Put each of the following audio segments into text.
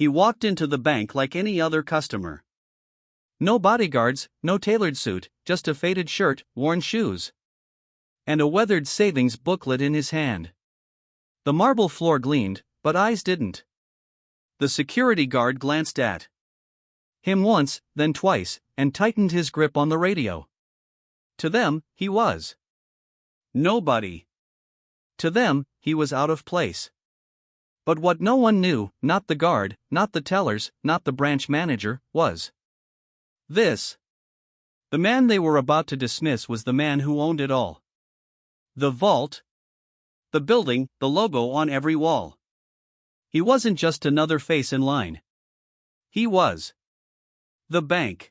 He walked into the bank like any other customer. No bodyguards, no tailored suit, just a faded shirt, worn shoes, and a weathered savings booklet in his hand. The marble floor gleamed, but eyes didn't. The security guard glanced at him once, then twice, and tightened his grip on the radio. To them, he was nobody. To them, he was out of place. But what no one knew, not the guard, not the tellers, not the branch manager, was this. The man they were about to dismiss was the man who owned it all. The vault, the building, the logo on every wall. He wasn't just another face in line. He was the bank.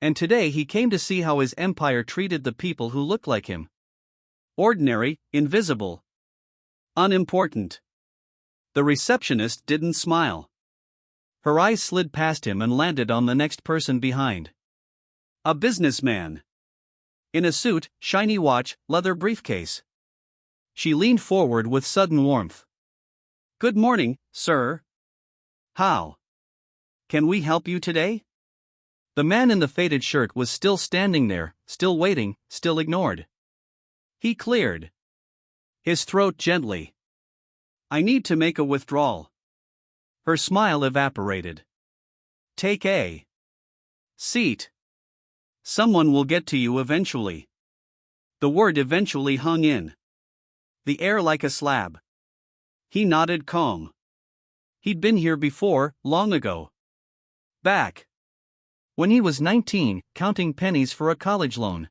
And today he came to see how his empire treated the people who looked like him. Ordinary, invisible, unimportant. The receptionist didn't smile. Her eyes slid past him and landed on the next person behind. A businessman. In a suit, shiny watch, leather briefcase. She leaned forward with sudden warmth. "Good morning, sir. How can we help you today?" The man in the faded shirt was still standing there, still waiting, still ignored. He cleared his throat gently. "I need to make a withdrawal." Her smile evaporated. "Take a seat. Someone will get to you eventually." The word eventually hung in the air like a slab. He nodded calm. He'd been here before, long ago. Back when he was 19, counting pennies for a college loan.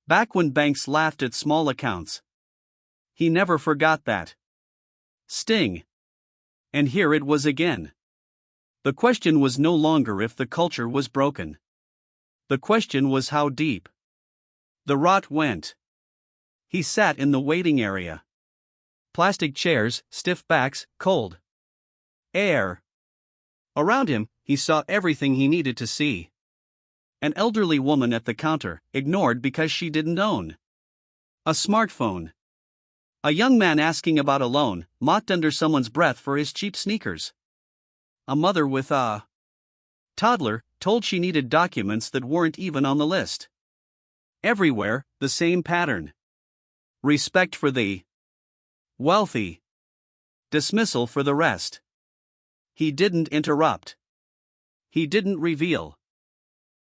Back when banks laughed at small accounts. He never forgot that sting. And here it was again. The question was no longer if the culture was broken. The question was how deep the rot went. He sat in the waiting area. Plastic chairs, stiff backs, cold air. Around him, he saw everything he needed to see. An elderly woman at the counter, ignored because she didn't own a smartphone. A young man asking about a loan, mocked under someone's breath for his cheap sneakers. A mother with a toddler, told she needed documents that weren't even on the list. Everywhere, the same pattern. Respect for the wealthy. Dismissal for the rest. He didn't interrupt. He didn't reveal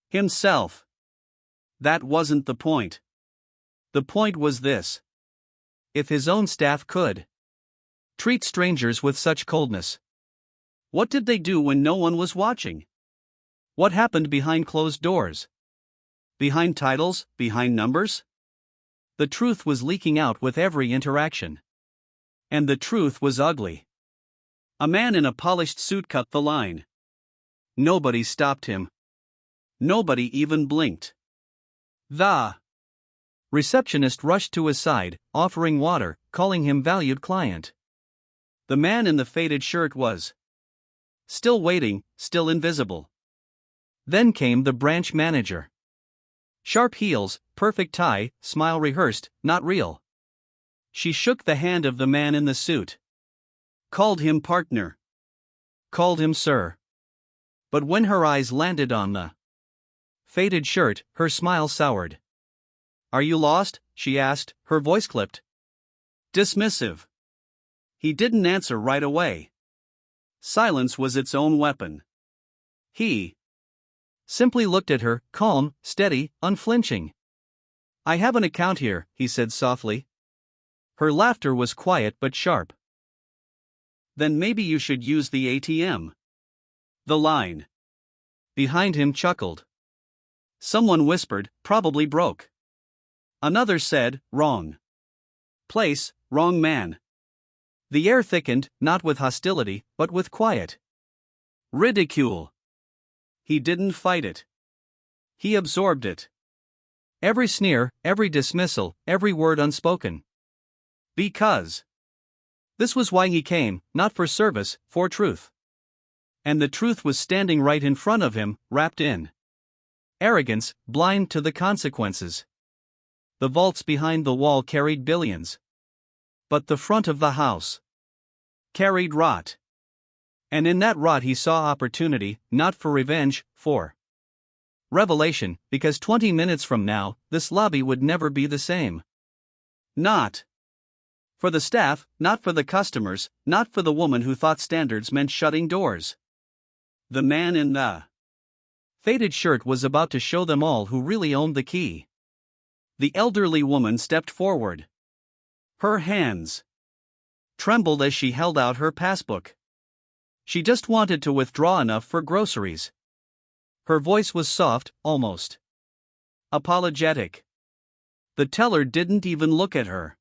himself. That wasn't the point. The point was this. If his own staff could treat strangers with such coldness, what did they do when no one was watching? What happened behind closed doors? Behind titles, behind numbers? The truth was leaking out with every interaction. And the truth was ugly. A man in a polished suit cut the line. Nobody stopped him. Nobody even blinked. The receptionist rushed to his side, offering water, calling him valued client. The man in the faded shirt was still waiting, still invisible. Then came the branch manager. Sharp heels, perfect tie, smile rehearsed, not real. She shook the hand of the man in the suit. Called him partner. Called him sir. But when her eyes landed on the faded shirt, her smile soured. "Are you lost?" she asked, her voice clipped. Dismissive. He didn't answer right away. Silence was its own weapon. He simply looked at her, calm, steady, unflinching. "I have an account here," he said softly. Her laughter was quiet but sharp. "Then maybe you should use the ATM." The line behind him chuckled. Someone whispered, "Probably broke." Another said, "Wrong place, wrong man." The air thickened, not with hostility, but with quiet ridicule. He didn't fight it. He absorbed it. Every sneer, every dismissal, every word unspoken. Because this was why he came, not for service, for truth. And the truth was standing right in front of him, wrapped in arrogance, blind to the consequences. The vaults behind the wall carried billions. But the front of the house carried rot. And in that rot he saw opportunity, not for revenge, for revelation, because 20 minutes from now, this lobby would never be the same. Not for the staff, not for the customers, not for the woman who thought standards meant shutting doors. The man in the faded shirt was about to show them all who really owned the key. The elderly woman stepped forward. Her hands trembled as she held out her passbook. She just wanted to withdraw enough for groceries. Her voice was soft, almost apologetic. The teller didn't even look at her.